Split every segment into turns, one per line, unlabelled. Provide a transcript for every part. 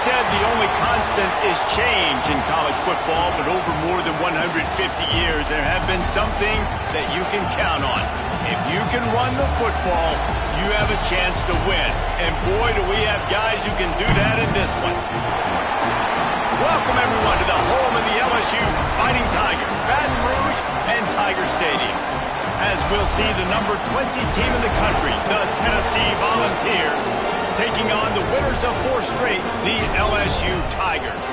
said the only constant is change in college football, but over more than 150 years, there have been some things that you can count on. If you can run the football, you have a chance to win. And boy, do we have guys who can do that in this one. Welcome, everyone, to the home of the LSU Fighting Tigers, Baton Rouge and Tiger Stadium. As we'll see the number 20 team in the country, the Tennessee Volunteers, taking on the winners of 4 straight, the LSU Tigers.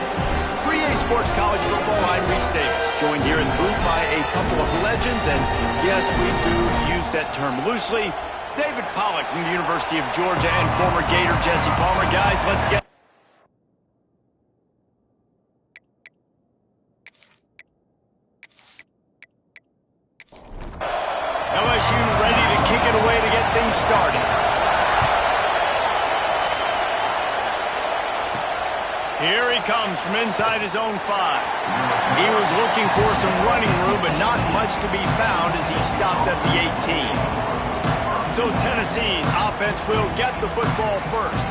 For EA Sports College Football, I'm Reese Davis, joined here in the booth by a couple of legends, and yes, we do use that term loosely. David Pollack from the University of Georgia and former Gator Jesse Palmer. Guys, let's get LSU ready to kick it away to get things started. Here he comes from inside his own 5. He was looking for some running room, but not much to be found as he stopped at the 18. So Tennessee's offense will get the football first.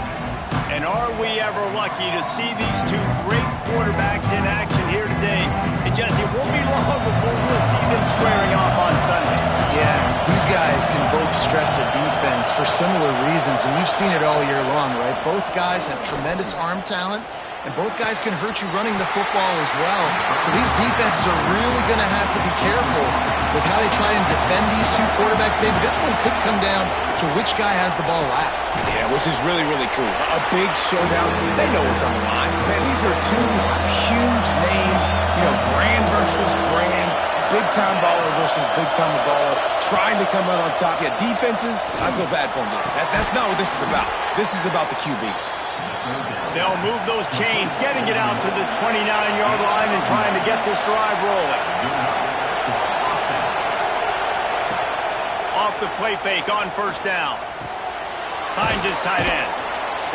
And are we ever lucky to see these 2 great quarterbacks in action here today? And Jesse, it won't be long before we'll see them squaring off on Sundays.
Yeah, these guys can both stress a defense for similar reasons, and we've seen it all year long, right? Both guys have tremendous arm talent, and both guys can hurt you running the football as well. So these defenses are really going to have to be careful with how they try and defend these 2 quarterbacks. David, this one could come down to which guy has the ball last.
Yeah, which is really, really cool. A big showdown. They know what's on the line. Man, these are 2 huge names, brand versus brand. Big-time baller versus big-time baller, trying to come out on top. Yeah, defenses, I feel bad for them. That's not what this is about. This is about the QBs.
They'll move those chains, getting it out to the 29-yard line and trying to get this drive rolling. Off the play fake on first down. Finds his tight end.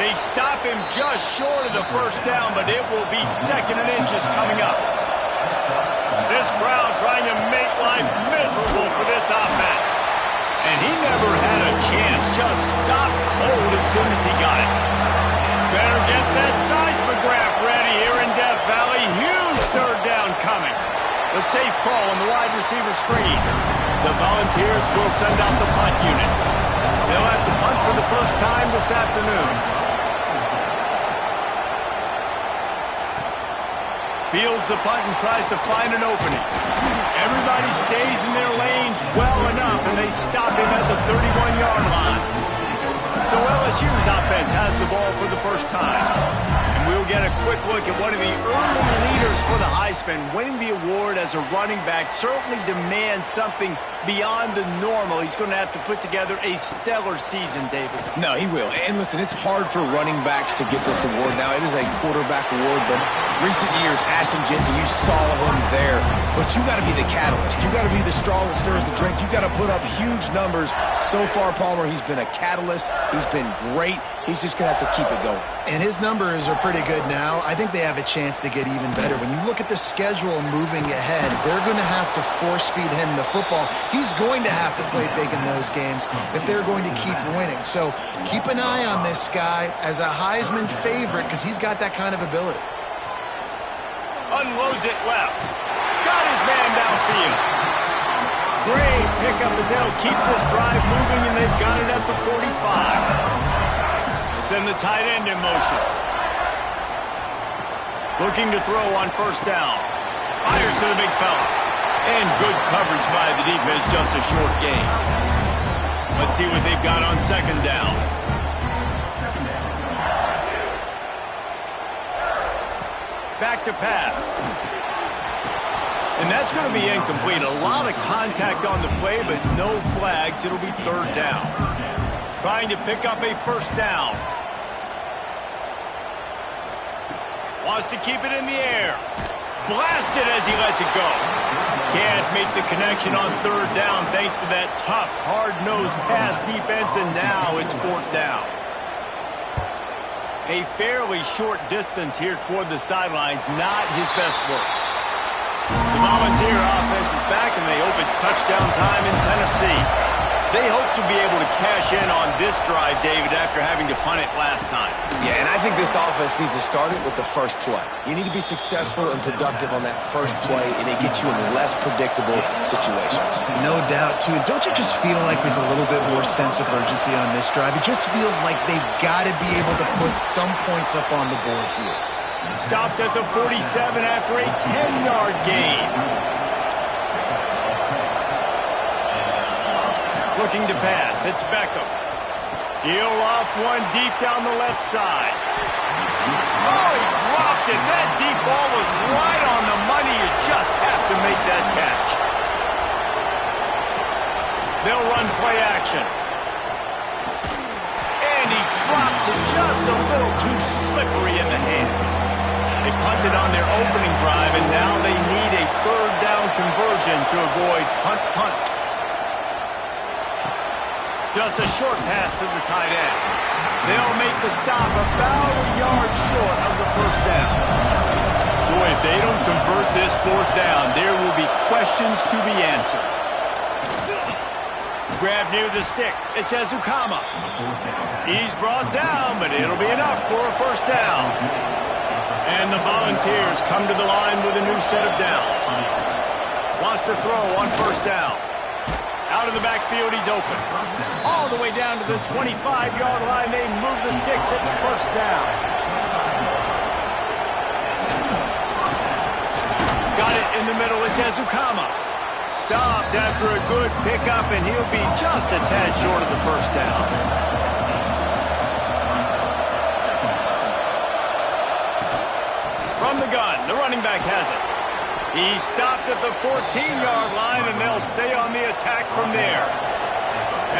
They stop him just short of the first down, but it will be 2nd and inches coming up. This crowd trying to make life miserable for this offense. And he never had a chance, just stopped cold as soon as he got it. Better get that seismograph ready here in Death Valley. Huge 3rd down coming. The safe call on the wide receiver screen. The Volunteers will send out the punt unit. They'll have to punt for the first time this afternoon. Fields the punt and tries to find an opening. Everybody stays in their lanes well enough, and they stop him at the 31-yard line. So LSU's offense has the ball for the first time. And we'll get a quick look at one of the early leaders for the Heisman. Winning the award as a running back certainly demands something beyond the normal. He's going to have to put together a stellar season, David.
No, he will. And listen, it's hard for running backs to get this award. Now, it is a quarterback award, but recent years, Ashton Jeanty, you saw him there. But you got to be the catalyst. You got to be the straw that stirs the drink. You got to put up huge numbers. So far, Palmer, he's been a catalyst. He's been great. He's just going to have to keep it going.
And his numbers are pretty good now. I think they have a chance to get even better. When you look at the schedule moving ahead, they're going to have to force-feed him the football. He's going to have to play big in those games if they're going to keep winning. So keep an eye on this guy as a Heisman favorite because he's got that kind of ability.
Unloads it left. Got his man downfield. Great pickup as they'll keep this drive moving, and they've got it at the 45. They send the tight end in motion. Looking to throw on first down. Fires to the big fella. And good coverage by the defense, just a short gain. Let's see what they've got on 2nd down. Back to pass. And that's going to be incomplete. A lot of contact on the play, but no flags. It'll be 3rd down. Trying to pick up a first down. Wants to keep it in the air. Blasted as he lets it go. Can't make the connection on 3rd down thanks to that tough, hard-nosed pass defense, and now it's 4th down. A fairly short distance here toward the sidelines, not his best work. The Volunteer offense is back, and they hope it's touchdown time in Tennessee. They hope to be able to cash in on this drive, David, after having to punt it last time.
Yeah, and I think this offense needs to start it with the first play. You need to be successful and productive on that first play, and it gets you in less predictable situations.
No doubt, too. Don't you just feel like there's a little bit more sense of urgency on this drive? It just feels like they've got to be able to put some points up on the board here.
Stopped at the 47 after a 10-yard gain. Looking to pass. It's Beckham. He'll off one deep down the left side. Oh, he dropped it. That deep ball was right on the money. You just have to make that catch. They'll run play action. And he drops it just a little too slippery in the hands. They punted on their opening drive, and now they need a third down conversion to avoid punt. Just a short pass to the tight end. They'll make the stop about a yard short of the first down. Boy, if they don't convert this fourth down, there will be questions to be answered. Grab near the sticks. It's Ezukama. He's brought down, but it'll be enough for a first down. And the Volunteers come to the line with a new set of downs. Wants to throw on first down. Out of the backfield, he's open. All the way down to the 25-yard line, they move the sticks. It's first down. Got it in the middle. It's Ezukama. Stopped after a good pickup, and he'll be just a tad short of the first down. From the gun, the running back has it. He stopped at the 14-yard line, and they'll stay on the attack from there.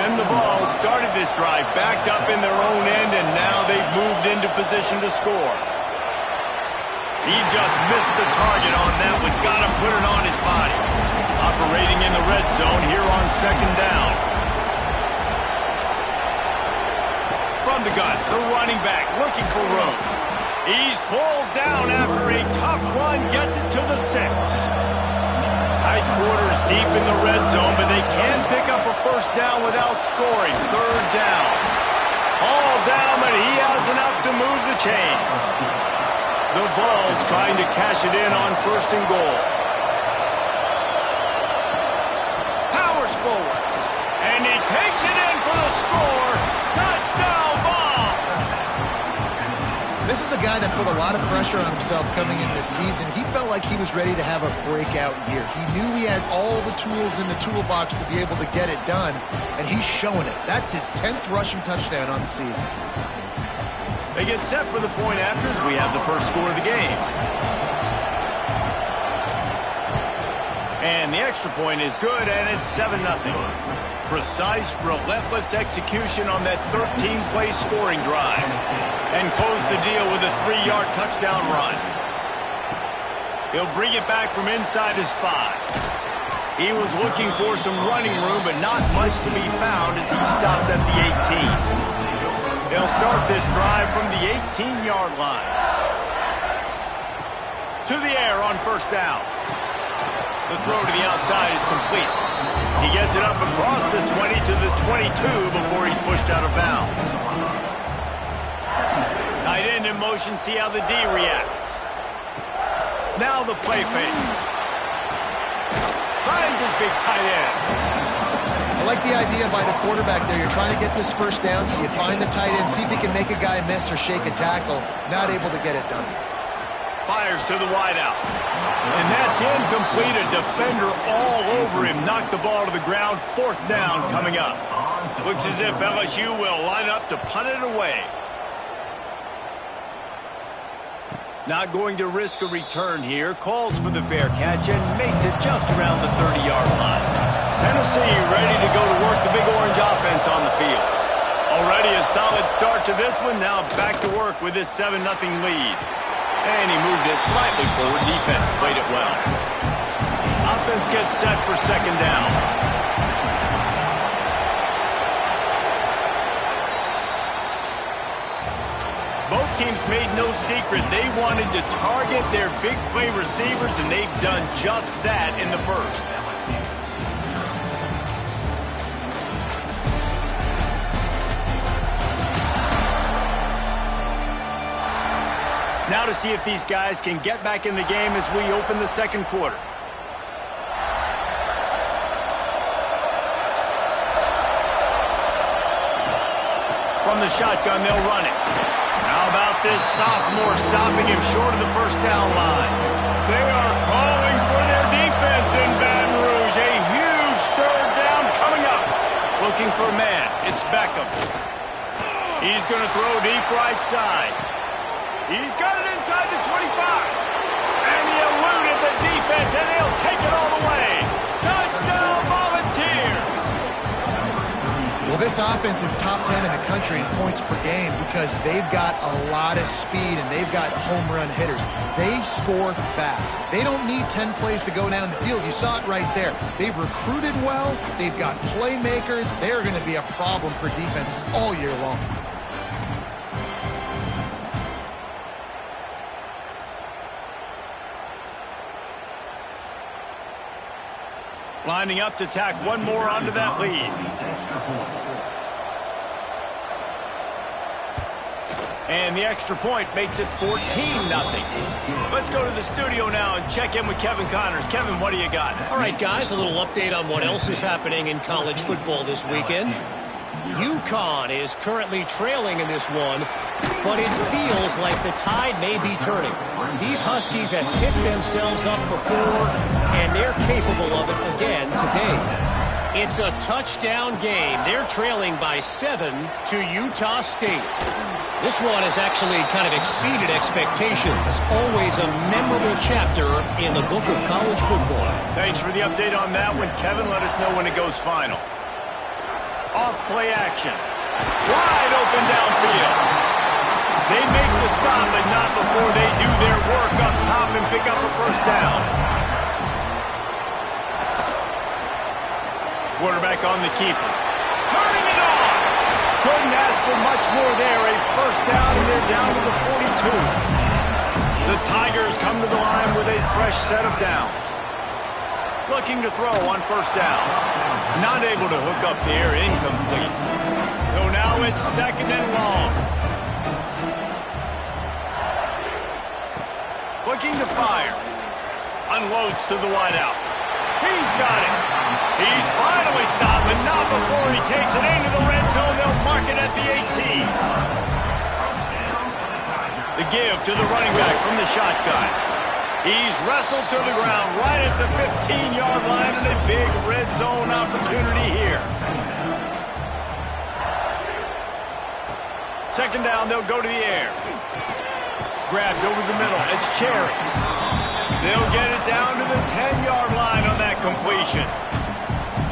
And the Vols started this drive backed up in their own end, and now they've moved into position to score. He just missed the target on that one. Got to put it on his body. Operating in the red zone here on second down. From the gun, the running back looking for room. He's pulled down after a tough run, gets it to the 6. Tight quarters deep in the red zone, but they can pick up a first down without scoring. Third down. All down, but he has enough to move the chains. The Vols trying to cash it in on first and goal. Powers forward. And he takes it in for the score. Touchdown, Vols!
This is a guy that put a lot of pressure on himself coming into this season. He felt like he was ready to have a breakout year. He knew he had all the tools in the toolbox to be able to get it done, and he's showing it. That's his 10th rushing touchdown on the season.
They get set for the point after as we have the first score of the game. And the extra point is good, and it's 7-0. Precise, relentless execution on that 13-play scoring drive. And close the deal with a 3-yard touchdown run. He'll bring it back from inside his 5. He was looking for some running room, but not much to be found as he stopped at the 18. They'll start this drive from the 18-yard line. To the air on first down. The throw to the outside is complete. He gets it up across the 20 to the 22 before he's pushed out of bounds. Tight end in motion, see how the D reacts. Now the play fake. Finds his big tight end.
I like the idea by the quarterback there. You're trying to get this first down, so you find the tight end, see if he can make a guy miss or shake a tackle. Not able to get it done.
Fires to the wideout. And that's incomplete. A defender all over him. Knocked the ball to the ground. Fourth down coming up. Looks as if LSU will line up to punt it away. Not going to risk a return here. Calls for the fair catch and makes it just around the 30-yard line. Tennessee ready to go to work the Big Orange offense on the field. Already a solid start to this one. Now back to work with this 7-0 lead. And he moved it slightly forward. Defense played it well. Offense gets set for second down. Both teams made no secret. They wanted to target their big play receivers, and they've done just that in the first. Now to see if these guys can get back in the game as we open the second quarter. From the shotgun, they'll run it. How about this sophomore stopping him short of the first down line? They are calling for their defense in Baton Rouge. A huge third down coming up. Looking for a man. It's Beckham. He's going to throw deep right side. He's got it inside the 25. And he eluded the defense, and they'll take it all the way. Touchdown, Volunteers!
Well, this offense is top 10 in the country in points per game because they've got a lot of speed and they've got home run hitters. They score fast. They don't need 10 plays to go down the field. You saw it right there. They've recruited well. They've got playmakers. They're going to be a problem for defenses all year long.
Lining up to tack one more onto that lead. And the extra point makes it 14-0. Let's go to the studio now and check in with Kevin Connors. Kevin, what do you got?
All right, guys, a little update on what else is happening in college football this weekend. UConn is currently trailing in this one, but it feels like the tide may be turning. These Huskies have picked themselves up before, and they're capable of it again today. It's a touchdown game. They're trailing by 7 to Utah State. This one has actually kind of exceeded expectations. Always a memorable chapter in the book of college football.
Thanks for the update on that one, Kevin. Let us know when it goes final. Off play action. Wide open downfield. They make the stop, but not before they do their work up top and pick up a first down. Quarterback on the keeper. Turning it on. Couldn't ask for much more there. A first down, and they're down to the 42. The Tigers come to the line with a fresh set of downs. Looking to throw on first down. Not able to hook up there. Incomplete. So now it's second and long. Looking to fire. Unloads to the wideout. He's got it. He's finally stopped, but not before he takes it into the red zone. They'll mark it at the 18. The give to the running back from the shotgun. He's wrestled to the ground right at the 15-yard line, and a big red zone opportunity here. Second down, they'll go to the air. Grabbed over the middle. It's Cherry. They'll get it down to the 10-yard line on that completion.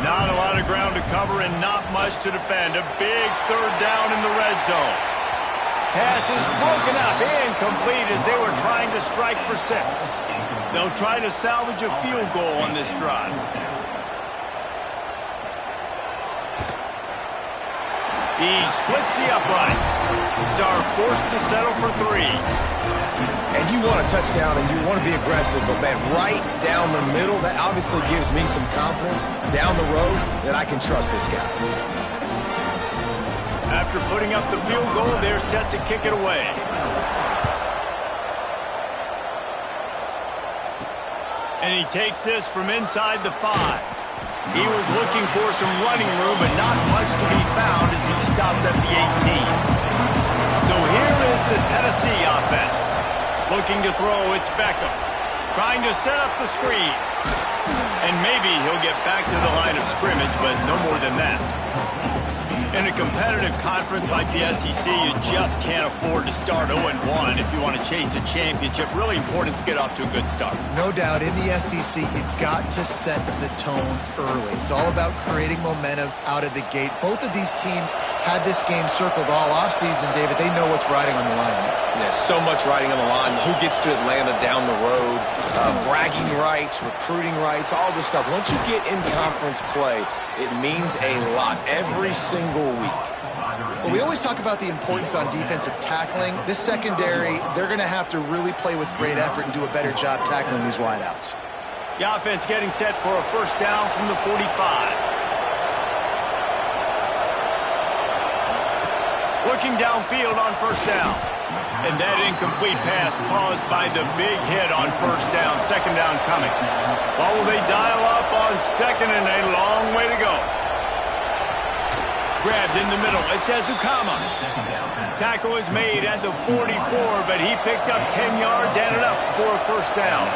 Not a lot of ground to cover and not much to defend. A big third down in the red zone. Pass is broken up, incomplete as they were trying to strike for 6. They'll try to salvage a field goal on this drive. He splits the uprights. Dar forced to settle for 3.
And you want a touchdown and you want to be aggressive, but man, right down the middle, that obviously gives me some confidence down the road that I can trust this guy.
After putting up the field goal, they're set to kick it away. And he takes this from inside the 5. He was looking for some running room, but not much to be found as he stopped at the 18. So here is the Tennessee offense. Looking to throw, it's Beckham. Trying to set up the screen. And maybe he'll get back to the line of scrimmage, but no more than that. In a competitive conference like the SEC, you just can't afford to start 0-1 if you want to chase a championship. Really important to get off to a good start.
No doubt, in the SEC, you've got to set the tone early. It's all about creating momentum out of the gate. Both of these teams had this game circled all offseason, David. They know what's riding on the line.
Yeah, so much riding on the line. Who gets to Atlanta down the road? Bragging rights, recruiting rights, all this stuff. Once you get in conference play, it means a lot every single week.
Well, we always talk about the importance on defensive tackling. This secondary, they're going to have to really play with great effort and do a better job tackling these wideouts.
The offense getting set for a first down from the 45. Looking downfield on first down. And that incomplete pass caused by the big hit on first down. Second down coming. What will they dial up on second and a long way to go? Grabbed in the middle. It's Ezukama. Tackle is made at the 44, but he picked up 10 yards and enough for a first down.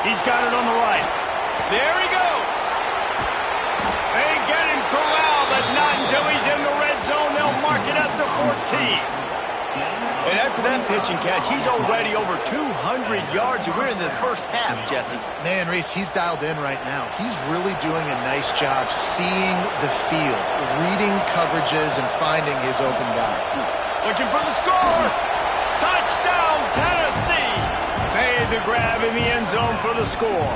He's got it on the right. There he goes. They get him corralled, but not until he's in the red zone. They'll mark it at the 14. And after that pitch and catch, he's already over 200 yards, and we're in the first half, Jesse.
Man, Reese, he's dialed in right now. He's really doing a nice job seeing the field, reading coverages, and finding his open guy.
Looking for the score. Touchdown, Tennessee. Made the grab in the end zone for the score.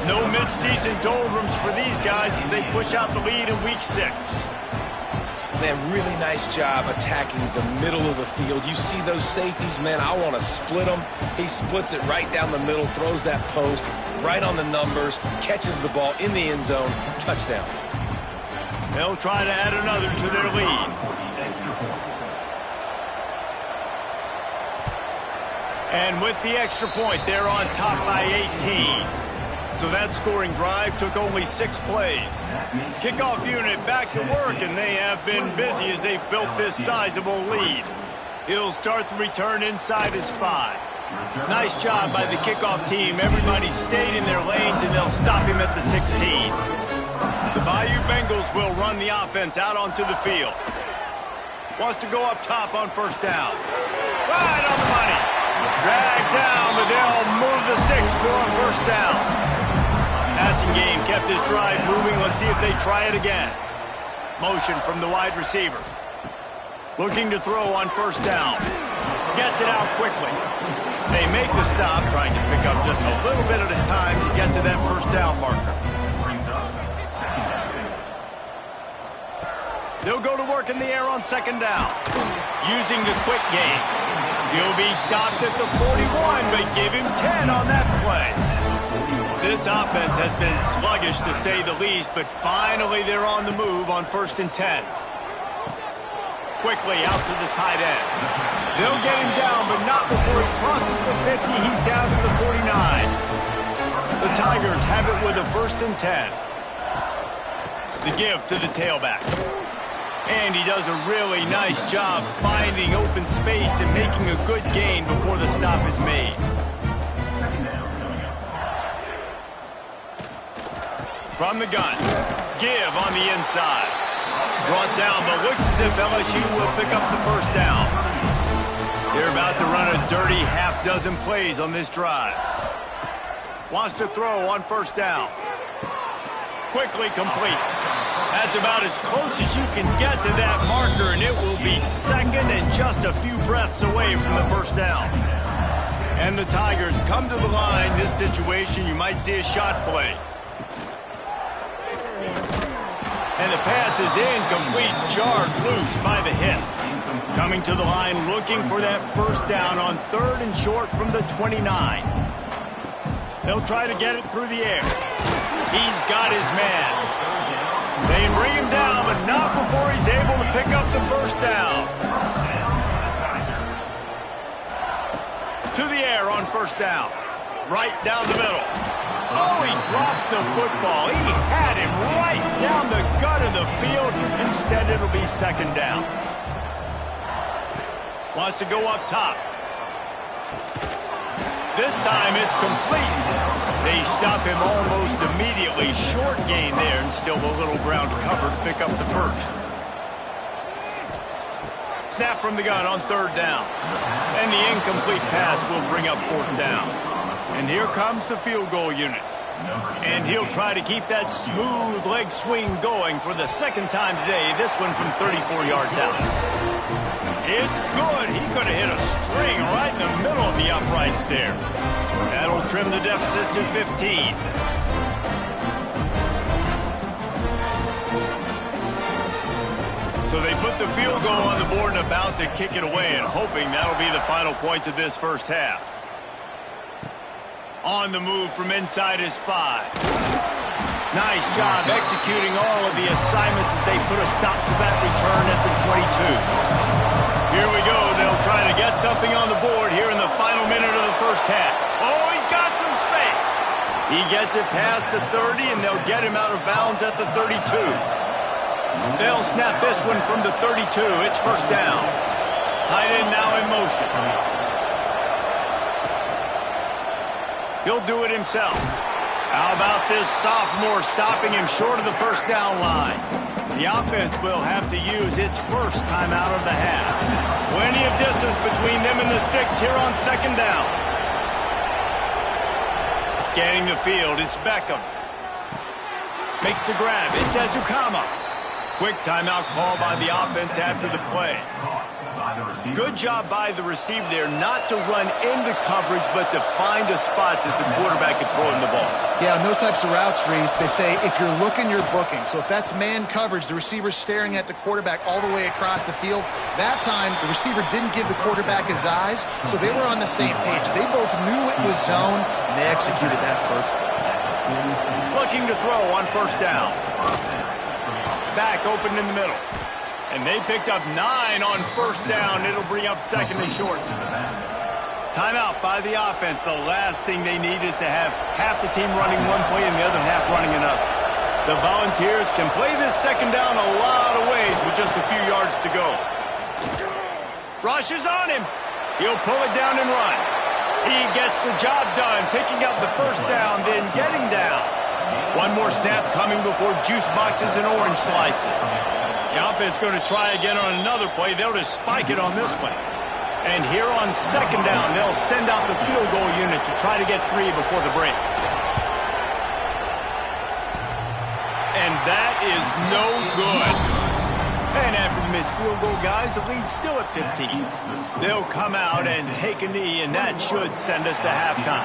No midseason doldrums for these guys as they push out the lead in Week 6.
Man, really nice job attacking the middle of the field. You see those safeties, man, I want to split them. He splits it right down the middle, throws that post, right on the numbers, catches the ball in the end zone, touchdown.
They'll try to add another to their lead. And with the extra point, they're on top by 18. So that scoring drive took only 6 plays. Kickoff unit back to work, and they have been busy as they've built this sizable lead. He'll start the return inside his 5. Nice job by the kickoff team. Everybody stayed in their lanes, and they'll stop him at the 16. The Bayou Bengals will run the offense out onto the field. Wants to go up top on first down. Right on the money. Dragged down, but they'll move the sticks for a first down. Passing game kept this drive moving. Let's see if they try it again. Motion from the wide receiver. Looking to throw on first down. Gets it out quickly. They make the stop, trying to pick up just a little bit at a time to get to that first down marker. They'll go to work in the air on second down. Using the quick game. He'll be stopped at the 41, but give him 10 on that play. This offense has been sluggish, to say the least, but finally they're on the move on 1st and 10. Quickly out to the tight end. They'll get him down, but not before he crosses the 50. He's down to the 49. The Tigers have it with a 1st and 10. The give to the tailback. And he does a really nice job finding open space and making a good gain before the stop is made. From the gun, give on the inside. Brought down, but looks as if LSU will pick up the first down. They're about to run a dirty half-dozen plays on this drive. Wants to throw on first down. Quickly complete. That's about as close as you can get to that marker, and it will be second and just a few breaths away from the first down. And the Tigers come to the line. This situation, you might see a shot play. And the pass is incomplete, jarred loose by the hit. Coming to the line, looking for that first down on 3rd and short from the 29. They'll try to get it through the air. He's got his man. They bring him down, but not before he's able to pick up the first down. To the air on first down. Right down the middle. Oh, he drops the football. He had him right down the gut of the field. Instead, it'll be second down. Wants to go up top. This time, it's complete. They stop him almost immediately. Short gain there, and still a little ground to cover to pick up the first. Snap from the gun on 3rd down. And the incomplete pass will bring up 4th down. And here comes the field goal unit. And he'll try to keep that smooth leg swing going for the 2nd time today. This one from 34 yards out. It's good. He could have hit a string right in the middle of the uprights there. That'll trim the deficit to 15. So they put the field goal on the board and about to kick it away, and hoping that'll be the final points of this first half. On the move from inside his 5. Nice job executing all of the assignments as they put a stop to that return at the 22. Here we go. They'll try to get something on the board here in the final minute of the first half. Oh, he's got some space. He gets it past the 30, and they'll get him out of bounds at the 32. They'll snap this one from the 32. It's first down. Tight end now in motion. He'll do it himself. How about this sophomore stopping him short of the first down line? The offense will have to use its first timeout of the half. Plenty of distance between them and the sticks here on second down. Scanning the field, it's Beckham. Makes the grab, it's Ezukama. Quick timeout call by the offense after the play. Good job by the receiver there not to run into coverage, but to find a spot that the quarterback can throw him the ball.
Yeah, on those types of routes, Reese, they say if you're looking, you're booking. So if that's man coverage, the receiver's staring at the quarterback all the way across the field. That time, the receiver didn't give the quarterback his eyes, so they were on the same page. They both knew it was zone, and they executed that perfectly.
Looking to throw on first down. Back open in the middle. And they picked up 9 on first down. It'll bring up second and short. Timeout by the offense. The last thing they need is to have half the team running one play and the other half running another. The Volunteers can play this second down a lot of ways with just a few yards to go. Rush is on him. He'll pull it down and run. He gets the job done, picking up the first down, then getting down. One more snap coming before juice boxes and orange slices. The offense going to try again on another play. They'll just spike it on this one. And here on second down, they'll send out the field goal unit to try to get 3 before the break. And that is no good. And after the missed field goal, guys, the lead's still at 15. They'll come out and take a knee, and that should send us to halftime.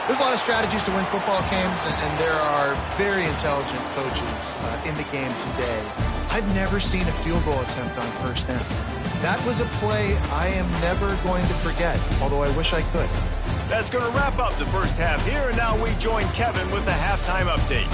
There's a lot of strategies to win football games, and there are very intelligent coaches in the game today. I've never seen a field goal attempt on first down. That was a play I am never going to forget, although I wish I could.
That's going to wrap up the first half here, and now we join Kevin with the halftime update.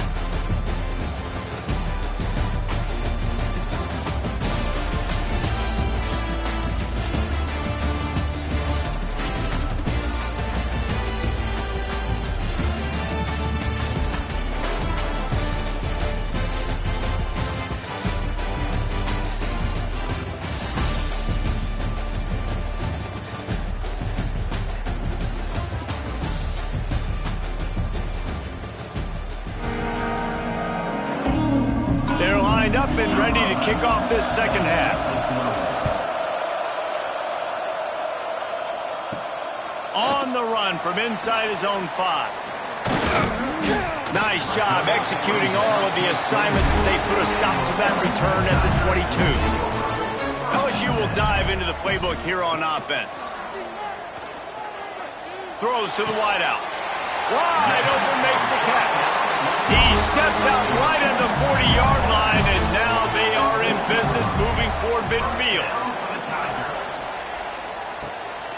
Up and ready to kick off this second half. On the run from inside his own 5. Nice job executing all of the assignments as they put a stop to that return at the 22. LSU will dive into the playbook here on offense. Throws to the wideout. Wide open, makes the catch. He steps out right at the 40-yard line, and now they are in business moving toward midfield.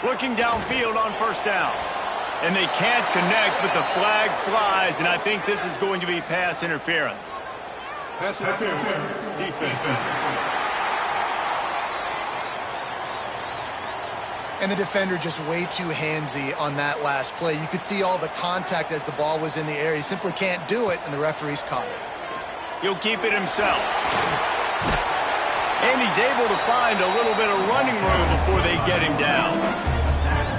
Looking downfield on first down. And they can't connect, but the flag flies, and I think this is going to be pass interference.
Pass interference, defense.
And the defender just way too handsy on that last play. You could see all the contact as the ball was in the air. He simply can't do it, and the referee's caught it.
He'll keep it himself. And he's able to find a little bit of running room before they get him down.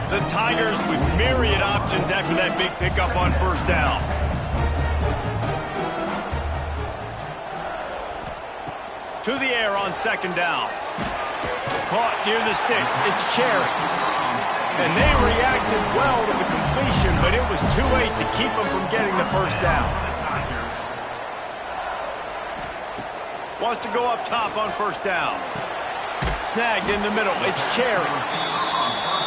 The Tigers with myriad options after that big pickup on first down. To the air on second down. Caught near the sticks. It's Cherry. And they reacted well to the completion, but it was too late to keep them from getting the first down. Wants to go up top on first down. Snagged in the middle. It's Cherry.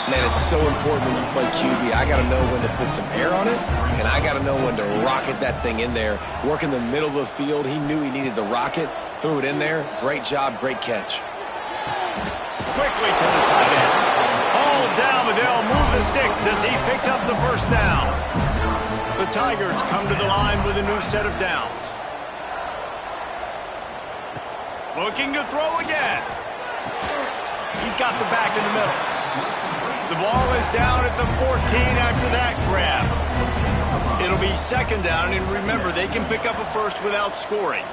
Man, it's so important when you play QB. I got to know when to put some air on it, and I got to know when to rocket that thing in there. Work in the middle of the field. He knew he needed the rocket. Threw it in there. Great job. Great catch.
Quickly to the tight end. Hauled down, but they'll move the sticks as he picks up the first down. The Tigers come to the line with a new set of downs. Looking to throw again. He's got the back in the middle. The ball is down at the 14 after that grab. It'll be second down, and remember, they can pick up a first without scoring.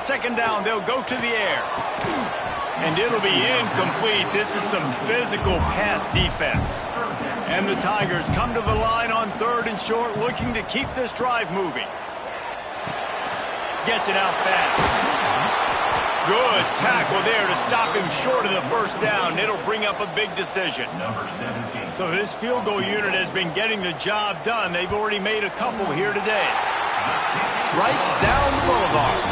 Second down, they'll go to the air. And it'll be incomplete. This is some physical pass defense. And the Tigers come to the line on 3rd and short, looking to keep this drive moving. Gets it out fast. Good tackle there to stop him short of the first down. It'll bring up a big decision. So this field goal unit has been getting the job done. They've already made a couple here today. Right down the boulevard.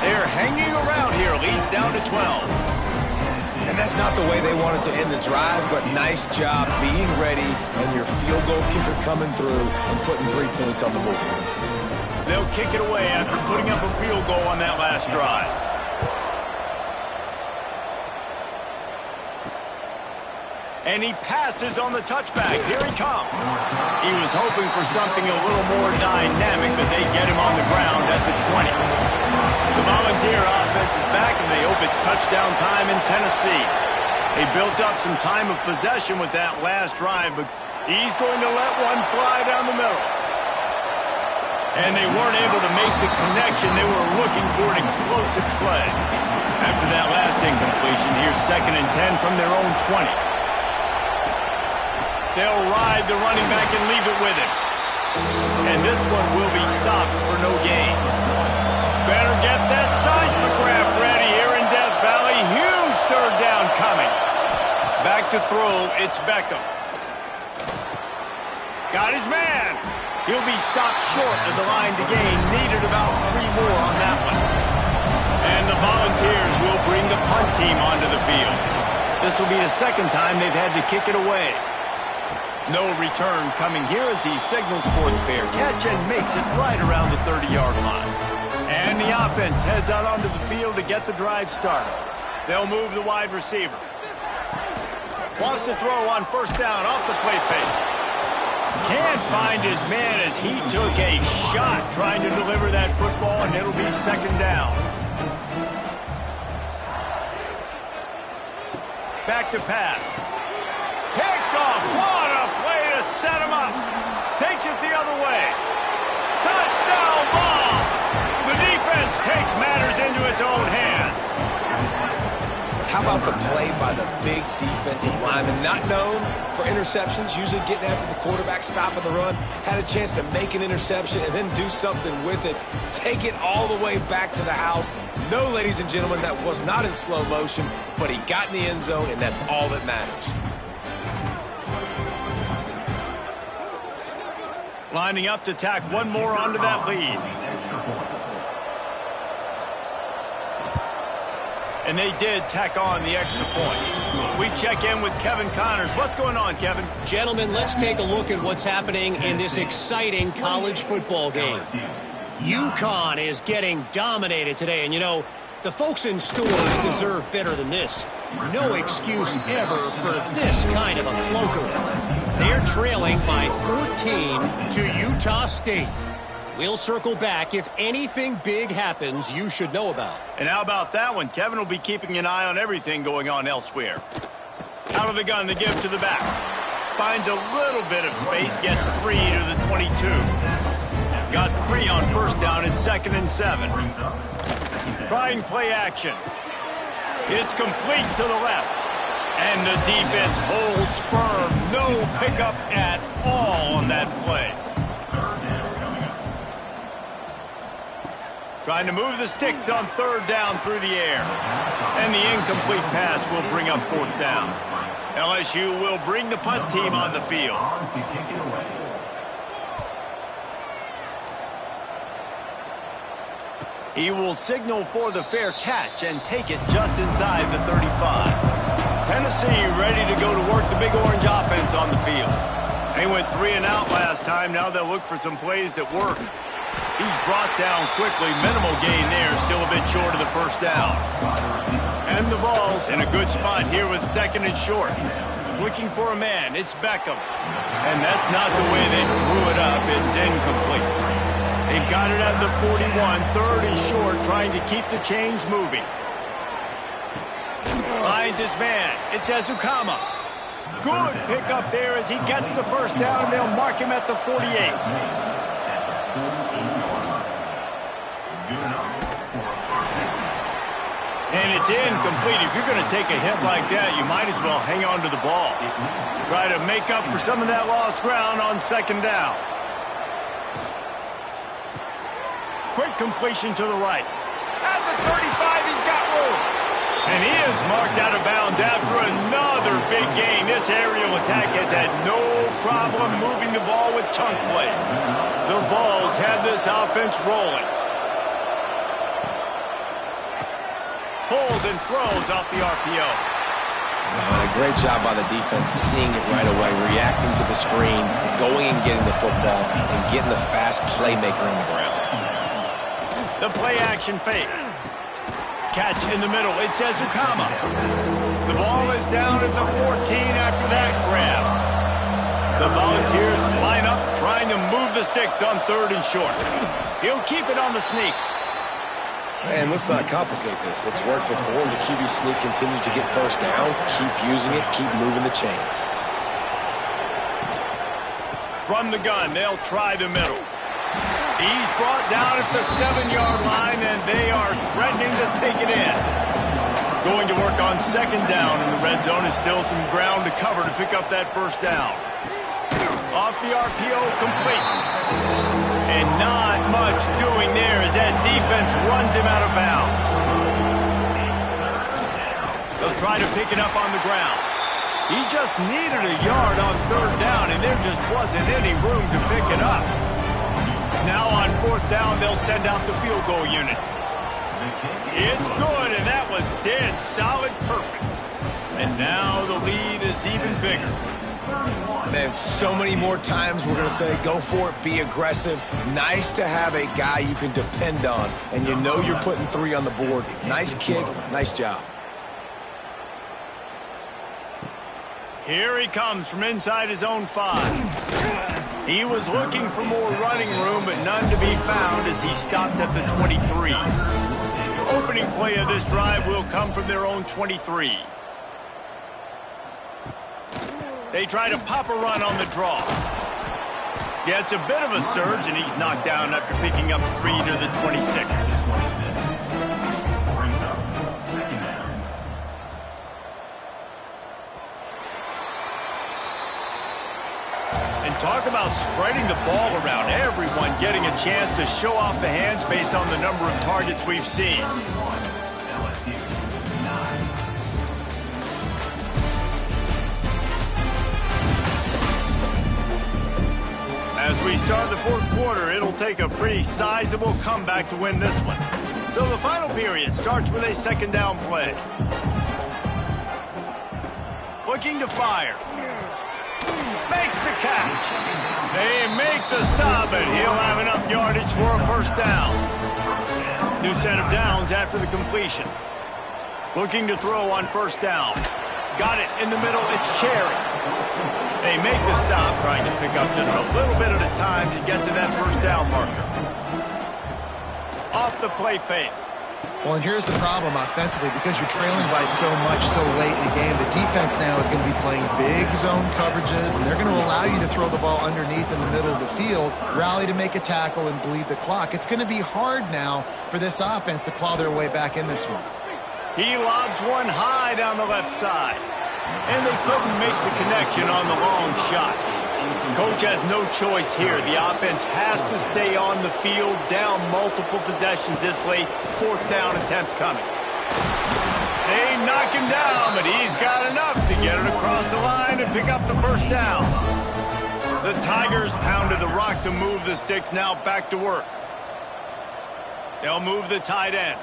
They're hanging around here. Leads down to 12.
And that's not the way they wanted to end the drive, but nice job being ready and your field goal kicker coming through and putting 3 points on the board.
They'll kick it away after putting up a field goal on that last drive. And he passes on the touchback. Here he comes. He was hoping for something a little more dynamic, but they get him on the ground at the 20. The Volunteer offense is back, and they hope it's touchdown time in Tennessee. They built up some time of possession with that last drive, but he's going to let one fly down the middle. And they weren't able to make the connection. They were looking for an explosive play. After that last incompletion, here's 2nd and 10 from their own 20. They'll ride the running back and leave it with him. And this one will be stopped for no gain. Better get that seismograph ready here in Death Valley. Huge 3rd down coming. Back to throw, it's Beckham. Got his man. He'll be stopped short of the line to gain. Needed about 3 more on that one. And the Volunteers will bring the punt team onto the field. This will be the 2nd time they've had to kick it away. No return coming here as he signals for the fair catch and makes it right around the 30-yard line. And the offense heads out onto the field to get the drive started. They'll move the wide receiver. Wants to throw on 1st down off the play fake. Can't find his man as he took a shot trying to deliver that football, and it'll be 2nd down. Back to pass. Picked off. What a play to set him up. Takes it the other way. Touchdown ball. The defense takes matters into its own hands.
How about the play by the big defensive lineman? Not known for interceptions, usually getting after the quarterback, stopping the run. Had a chance to make an interception and then do something with it. Take it all the way back to the house. No, ladies and gentlemen, that was not in slow motion, but he got in the end zone, and that's all that matters.
Lining up to tack one more onto that lead. And they did tack on the extra point. We check in with Kevin Connors. What's going on, Kevin?
Gentlemen, let's take a look at what's happening in this exciting college football game. UConn is getting dominated today, and you know, the folks in stores deserve better than this. No excuse ever for this kind of a clunker. They're trailing by 14 to Utah State. We'll circle back if anything big happens you should know about.
And how about that one? Kevin will be keeping an eye on everything going on elsewhere. Out of the gun to give to the back. Finds a little bit of space, gets 3 to the 22. Got 3 on 1st down and 2nd and 7. Trying play action. It's complete to the left. And the defense holds firm. No pickup at all on that play. Trying to move the sticks on 3rd down through the air. And the incomplete pass will bring up 4th down. LSU will bring the punt team on the field. He will signal for the fair catch and take it just inside the 35. Tennessee ready to go to work the Big Orange offense on the field. They went 3 and out last time. Now they'll look for some plays that work. He's brought down quickly. Minimal gain there. Still a bit short of the 1st down. And the ball's in a good spot here with 2nd and short. Looking for a man. It's Beckham. And that's not the way they drew it up. It's incomplete. They've got it at the 41, third and short, trying to keep the chains moving. Finds his man. It's Ezukama. Good pickup there as he gets the first down, and they'll mark him at the 48. And it's incomplete. If you're going to take a hit like that, you might as well hang on to the ball. Try to make up for some of that lost ground on second down. Quick completion to the right. At the 35, he's got room. And he is marked out of bounds after another big gain. This aerial attack has had no problem moving the ball with chunk plays. The Vols have this offense rolling. Pulls and throws off the RPO.
And a great job by the defense seeing it right away, reacting to the screen, going and getting the football, and getting the fast playmaker on the ground.
The play-action fake. Catch in the middle. It says Ukama. The ball is down at the 14 after that grab. The Volunteers line up trying to move the sticks on third and short. He'll keep it on the sneak.
And let's not complicate this. It's worked before. The QB sneak continues to get first downs. Keep using it. Keep moving the chains.
From the gun, they'll try the middle. He's brought down at the 7-yard line, and they are threatening to take it in. Going to work on second down in the red zone is still some ground to cover to pick up that first down. Off the RPO, complete. And not much doing there as that defense runs him out of bounds. They'll try to pick it up on the ground. He just needed a yard on third down, and there just wasn't any room to pick it up. Now on fourth down, they'll send out the field goal unit. It's good, and that was dead solid perfect. And now the lead is even bigger.
Man, so many more times we're going to say, go for it, be aggressive. Nice to have a guy you can depend on, and you know you're putting 3 on the board. Nice kick, nice job.
Here he comes from inside his own 5. He was looking for more running room, but none to be found as he stopped at the 23. Opening play of this drive will come from their own 23. They try to pop a run on the draw. Yeah, it's a bit of a surge, and he's knocked down after picking up 3 to the 26. And talk about spreading the ball around. Everyone getting a chance to show off the hands based on the number of targets we've seen. As we start the fourth quarter, it'll take a pretty sizable comeback to win this one. So the final period starts with a second down play. Looking to fire. Makes the catch. They make the stop, and he'll have enough yardage for a first down. New set of downs after the completion. Looking to throw on first down. Got it in the middle. It's Cherry. They make the stop, trying to pick up just a little bit at a time to get to that first down marker. Off the play fake.
Well, and here's the problem offensively. Because you're trailing by so much so late in the game, the defense now is going to be playing big zone coverages, and they're going to allow you to throw the ball underneath in the middle of the field, rally to make a tackle, and bleed the clock. It's going to be hard now for this offense to claw their way back in this one.
He lobs one high down the left side. And they couldn't make the connection on the long shot. Coach has no choice here. The offense has to stay on the field, down multiple possessions this late. Fourth down attempt coming. They knock him down, but he's got enough to get it across the line and pick up the first down. The Tigers pounded the rock to move the sticks, now back to work. They'll move the tight end.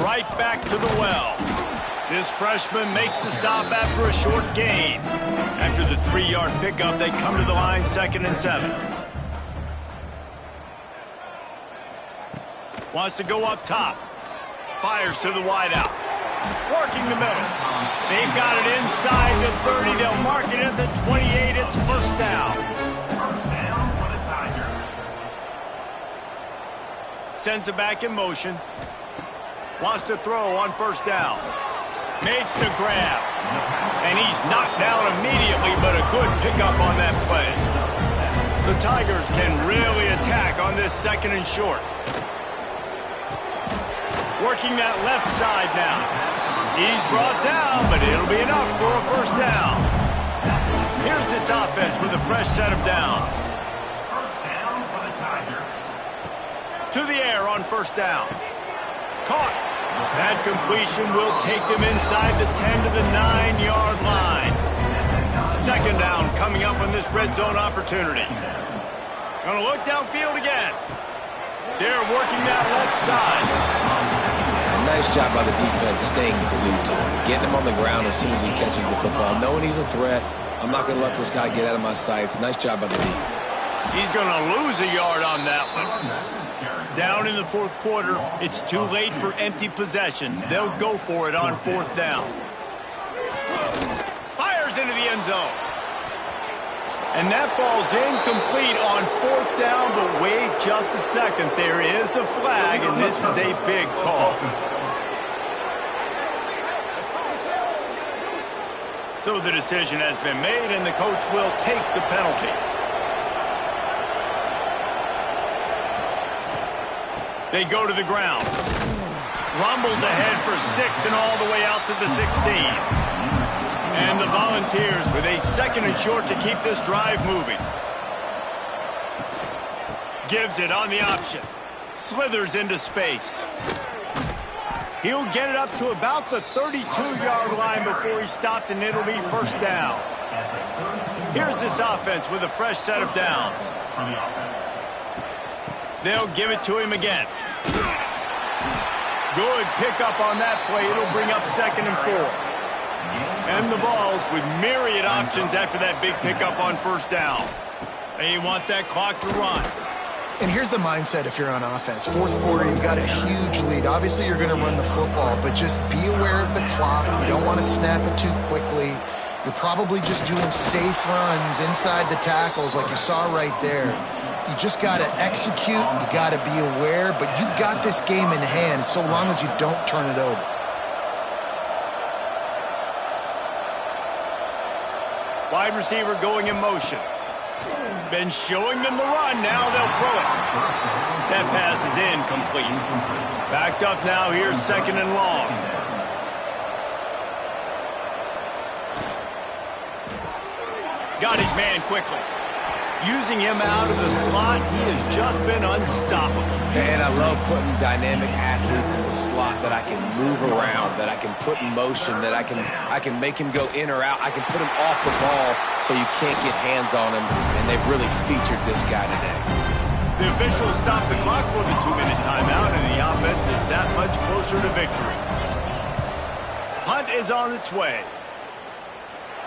Right back to the well. This freshman makes the stop after a short gain. After the 3-yard pickup, they come to the line 2nd and 7. Wants to go up top. Fires to the wideout. Working the middle. They've got it inside the 30. They'll mark it at the 28. It's first down. Sends it back in motion. Wants to throw on first down. Makes the grab. And he's knocked down immediately, but a good pickup on that play. The Tigers can really attack on this second and short. Working that left side now. He's brought down, but it'll be enough for a first down. Here's this offense with a fresh set of downs.
First down for the Tigers.
To the air on first down. Caught. That completion will take them inside the 10 to the 9-yard line. Second down coming up on this red zone opportunity. Going to look downfield again. They're working that left side.
Nice job by the defense staying glued to him. Getting him on the ground as soon as he catches the football. Knowing he's a threat. I'm not going to let this guy get out of my sights. Nice job by the D.
He's going to lose a yard on that one. Down in the fourth quarter, it's too late for empty possessions. They'll go for it on fourth down. Fires into the end zone. And that falls incomplete on fourth down, but wait just a second. There is a flag, and this is a big call. So the decision has been made, and the coach will take the penalty. They go to the ground. Rumbles ahead for 6 and all the way out to the 16. And the Volunteers with a second and short to keep this drive moving. Gives it on the option. Slithers into space. He'll get it up to about the 32-yard line before he stopped, and it'll be first down. Here's this offense with a fresh set of downs. They'll give it to him again. Good pickup on that play. It'll bring up second and 4. And the Vols with myriad options after that big pickup on first down. They want that clock to run.
And here's the mindset if you're on offense. Fourth quarter, you've got a huge lead. Obviously, you're going to run the football, but just be aware of the clock. You don't want to snap it too quickly. You're probably just doing safe runs inside the tackles like you saw right there. You just got to execute. You got to be aware, but you've got this game in hand so long as you don't turn it over.
Wide receiver going in motion. Been showing them the run. Now they'll throw it. That pass is incomplete. Backed up now. Here's second and long. Got his man quickly. Using him out of the slot, he has just been unstoppable.
And I love putting dynamic athletes in the slot that I can move around, that I can put in motion, that I can make him go in or out. I can put him off the ball so you can't get hands on him, and they've really featured this guy today.
The officials stopped the clock for the 2-minute timeout, and the offense is that much closer to victory. Punt is on its way.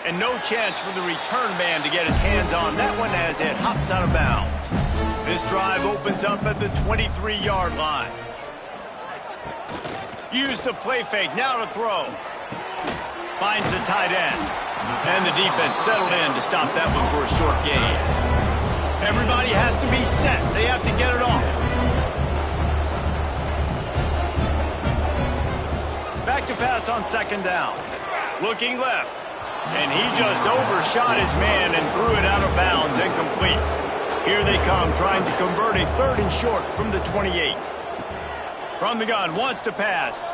And no chance for the return man to get his hands on that one as it hops out of bounds. This drive opens up at the 23-yard line. Use the play fake, now to throw. Finds the tight end. And the defense settled in to stop that one for a short gain. Everybody has to be set. They have to get it off. Back to pass on second down. Looking left. And he just overshot his man and threw it out of bounds, incomplete. Here they come, trying to convert a third and short from the 28. From the gun, wants to pass.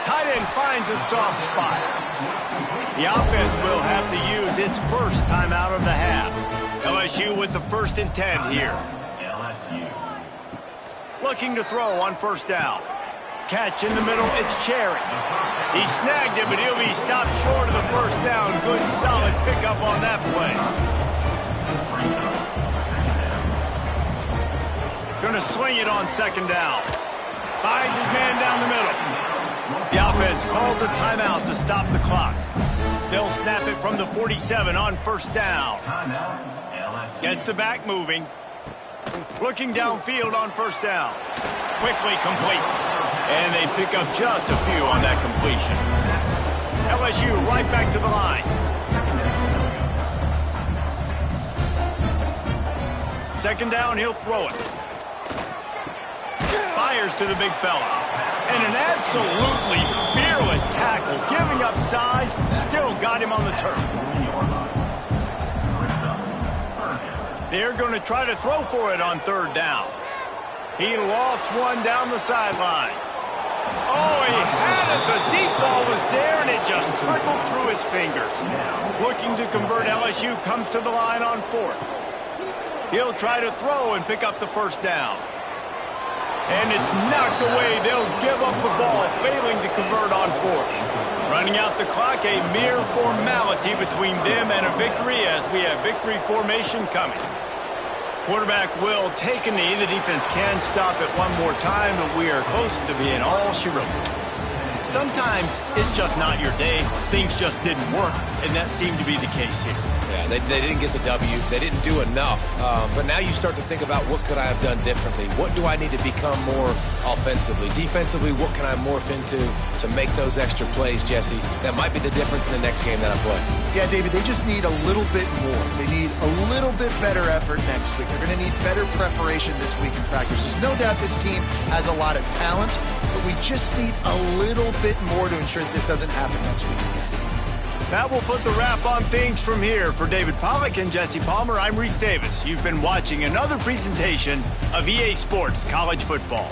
Tight end finds a soft spot. The offense will have to use its first timeout of the half. LSU with the 1st and 10 here. Looking to throw on first down. Catch in the middle, it's Cherry. He snagged it, but he'll be stopped short of the first down. Good, solid pickup on that play. Going to swing it on second down. Finds his man down the middle. The offense calls a timeout to stop the clock. They'll snap it from the 47 on first down. Gets the back moving. Looking downfield on first down. Quickly complete. And they pick up just a few on that completion. LSU right back to the line. Second down, he'll throw it. Fires to the big fella. And an absolutely fearless tackle, giving up size, still got him on the turf. They're going to try to throw for it on third down. He lost one down the sideline. Oh, he had it. The deep ball was there, and it just trickled through his fingers. Looking to convert, LSU comes to the line on fourth. He'll try to throw and pick up the first down. And it's knocked away. They'll give up the ball, failing to convert on fourth. Running out the clock, a mere formality between them and a victory as we have victory formation coming. Quarterback will take a knee. The defense can stop it one more time, but we are close to being all she wrote. Sometimes it's just not your day. Things just didn't work, and that seemed to be the case here.
Yeah, they didn't get the W. They didn't do enough. But now you start to think about what could I have done differently? What do I need to become more offensively? Defensively, what can I morph into to make those extra plays, Jesse? That might be the difference in the next game that I play.
Yeah, David, they just need a little bit more. They need a little bit better effort next week. They're going to need better preparation this week in practice. There's no doubt this team has a lot of talent, but we just need a little bit more to ensure that this doesn't happen next week again.
That will put the wrap on things from here. For David Pollack and Jesse Palmer, I'm Reese Davis. You've been watching another presentation of EA Sports College Football.